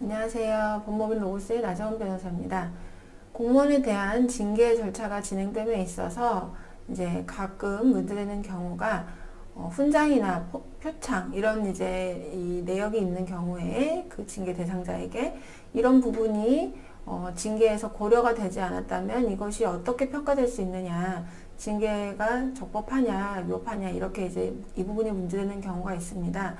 안녕하세요. 법무법인 로고스의 나정원 변호사입니다. 공무원에 대한 징계 절차가 진행됨에 있어서 이제 가끔 문제되는 경우가 훈장이나 표창 이런 이제 이 내역이 있는 경우에 그 징계 대상자에게 이런 부분이 징계에서 고려가 되지 않았다면 이것이 어떻게 평가될 수 있느냐, 징계가 적법하냐, 위법하냐 이렇게 이제 이 부분이 문제되는 경우가 있습니다.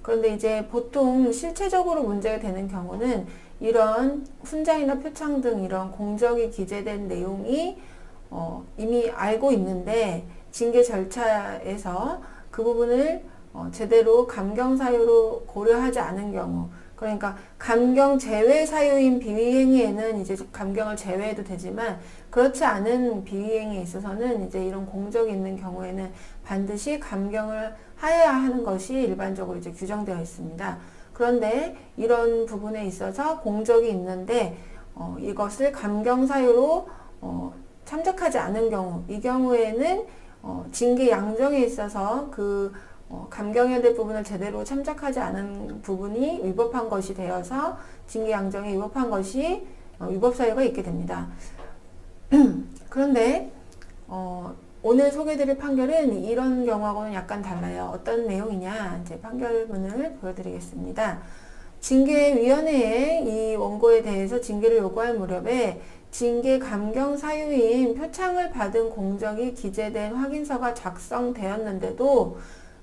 그런데 이제 보통 실체적으로 문제가 되는 경우는 이런 훈장이나 표창 등 이런 공적이 기재된 내용이 이미 알고 있는데 징계 절차에서 그 부분을 제대로 감경 사유로 고려하지 않은 경우, 그러니까 감경 제외 사유인 비위행위에는 이제 감경을 제외해도 되지만 그렇지 않은 비위행위에 있어서는 이제 이런 공적이 있는 경우에는 반드시 감경을 하여야 하는 것이 일반적으로 이제 규정되어 있습니다. 그런데 이런 부분에 있어서 공적이 있는데 이것을 감경 사유로 참작하지 않은 경우, 이 경우에는 징계 양정에 있어서 그 감경해야 될 부분을 제대로 참작하지 않은 부분이 위법한 것이 되어서 징계 양정에 위법한 것이 위법 사유가 있게 됩니다. 그런데 오늘 소개해드릴 판결은 이런 경우하고는 약간 달라요. 어떤 내용이냐, 이제 판결문을 보여드리겠습니다. 징계위원회에 이 원고에 대해서 징계를 요구할 무렵에 징계 감경 사유인 표창을 받은 공적이 기재된 확인서가 작성되었는데도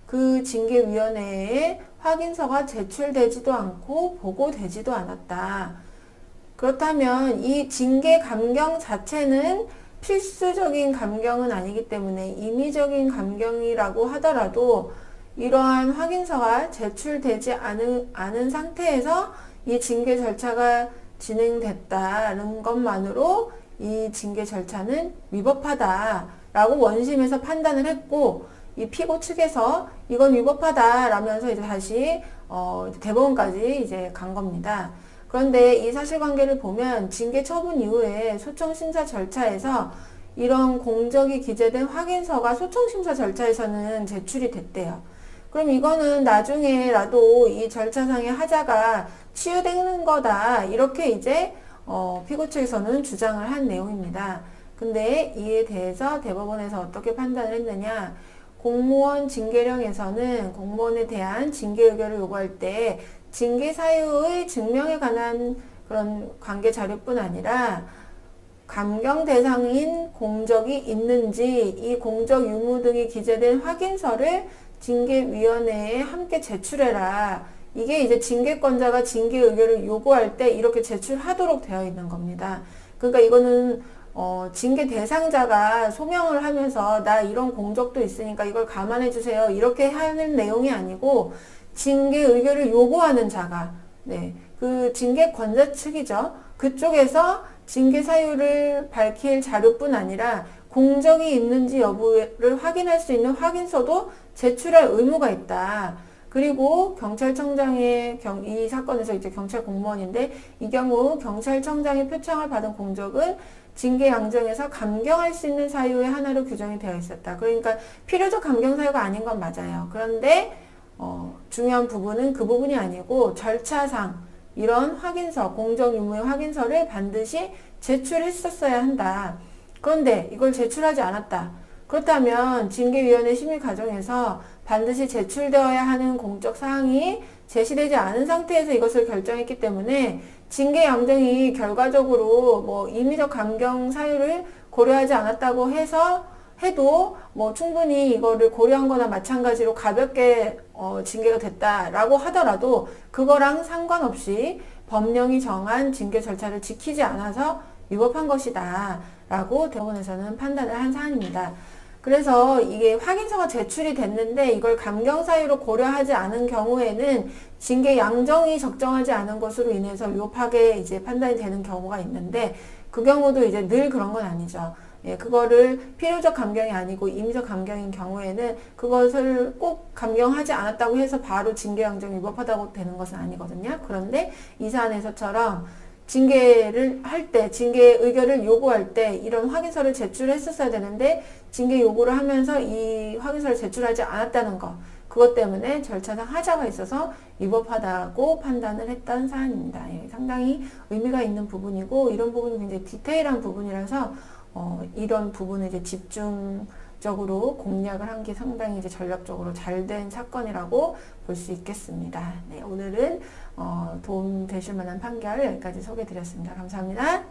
그 징계위원회에 확인서가 제출되지도 않고 보고되지도 않았다. 그렇다면 이 징계 감경 자체는 필수적인 감경은 아니기 때문에 임의적인 감경이라고 하더라도 이러한 확인서가 제출되지 않은 상태에서 이 징계 절차가 진행됐다는 것만으로 이 징계 절차는 위법하다라고 원심에서 판단을 했고, 이 피고 측에서 이건 위법하다라면서 이제 다시 대법원까지 이제 간 겁니다. 그런데 이 사실관계를 보면 징계 처분 이후에 소청심사 절차에서 이런 공적이 기재된 확인서가 소청심사 절차에서는 제출이 됐대요. 그럼 이거는 나중에라도 이 절차상의 하자가 치유되는 거다, 이렇게 이제 피고 측에서는 주장을 한 내용입니다. 근데 이에 대해서 대법원에서 어떻게 판단을 했느냐, 공무원 징계령에서는 공무원에 대한 징계 의결을 요구할 때 징계 사유의 증명에 관한 그런 관계 자료뿐 아니라 감경 대상인 공적이 있는지 이 공적 유무 등이 기재된 확인서를 징계위원회에 함께 제출해라. 이게 이제 징계권자가 징계 의결을 요구할 때 이렇게 제출하도록 되어 있는 겁니다. 그러니까 이거는 징계 대상자가 소명을 하면서 나 이런 공적도 있으니까 이걸 감안해 주세요, 이렇게 하는 내용이 아니고 징계 의결을 요구하는 자가, 그 징계권자 측이죠. 그쪽에서 징계 사유를 밝힐 자료뿐 아니라 공적이 있는지 여부를 확인할 수 있는 확인서도 제출할 의무가 있다. 그리고 경찰청장의 이 사건에서 이제 경찰 공무원인데 이 경우 경찰청장의 표창을 받은 공적은 징계 양정에서 감경할 수 있는 사유의 하나로 규정이 되어 있었다. 그러니까 필요적 감경 사유가 아닌 건 맞아요. 그런데 중요한 부분은 그 부분이 아니고 절차상 이런 확인서, 공적 유무의 확인서를 반드시 제출했었어야 한다. 그런데 이걸 제출하지 않았다. 그렇다면 징계위원회 심의 과정에서 반드시 제출되어야 하는 공적 사항이 제시되지 않은 상태에서 이것을 결정했기 때문에 징계 양정이 결과적으로 뭐 임의적 감경 사유를 고려하지 않았다고 해도 뭐 충분히 이거를 고려한 거나 마찬가지로 가볍게 징계가 됐다라고 하더라도 그거랑 상관없이 법령이 정한 징계 절차를 지키지 않아서 위법한 것이다 라고 대법원에서는 판단을 한 사안입니다. 그래서 이게 확인서가 제출이 됐는데 이걸 감경 사유로 고려하지 않은 경우에는 징계 양정이 적정하지 않은 것으로 인해서 위법하게 이제 판단이 되는 경우가 있는데 그 경우도 이제 늘 그런 건 아니죠. 그거를 필요적 감경이 아니고 임의적 감경인 경우에는 그것을 꼭 감경하지 않았다고 해서 바로 징계 양정이 위법하다고 되는 것은 아니거든요. 그런데 이 사안에서처럼 징계를 할 때, 징계 의결을 요구할 때 이런 확인서를 제출했었어야 되는데 징계 요구를 하면서 이 확인서를 제출하지 않았다는 것, 그것 때문에 절차상 하자가 있어서 위법하다고 판단을 했던 사안입니다. 예, 상당히 의미가 있는 부분이고 이런 부분이 굉장히 디테일한 부분이라서 이런 부분을 이제 집중적으로 공략을 한 게 상당히 이제 전략적으로 잘 된 사건이라고 볼 수 있겠습니다. 네, 오늘은 도움 되실 만한 판결 여기까지 소개해 드렸습니다. 감사합니다.